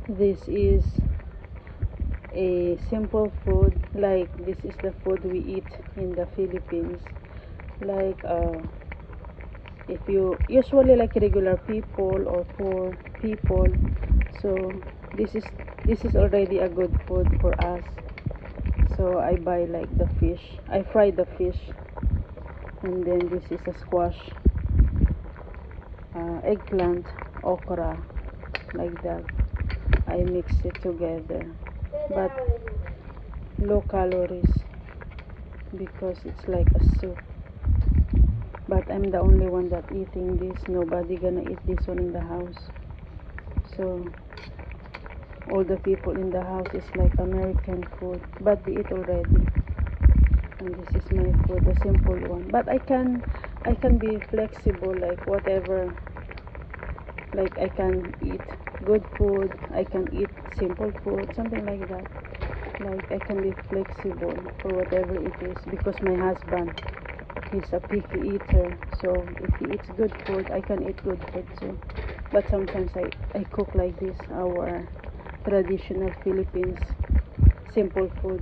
This is a simple food, like this is the food we eat in the Philippines, like if you usually like regular people or poor people. So this is already a good food for us. So I buy like the fish, I fry the fish, and then this is a squash, eggplant, okra, like that. I mix it together, but low calories because it's like a soup. But I'm the only one that eating this. Nobody gonna eat this one in the house. So all the people in the house is like American food, but they eat already. And this is my food, the simple one. But I can be flexible, like whatever. Like I can eat good food, I can eat simple food, something like that. Like I can be flexible for whatever it is, because my husband, he's a picky eater. So if he eats good food, I can eat good food too. But sometimes I cook like this, our traditional Philippines simple food.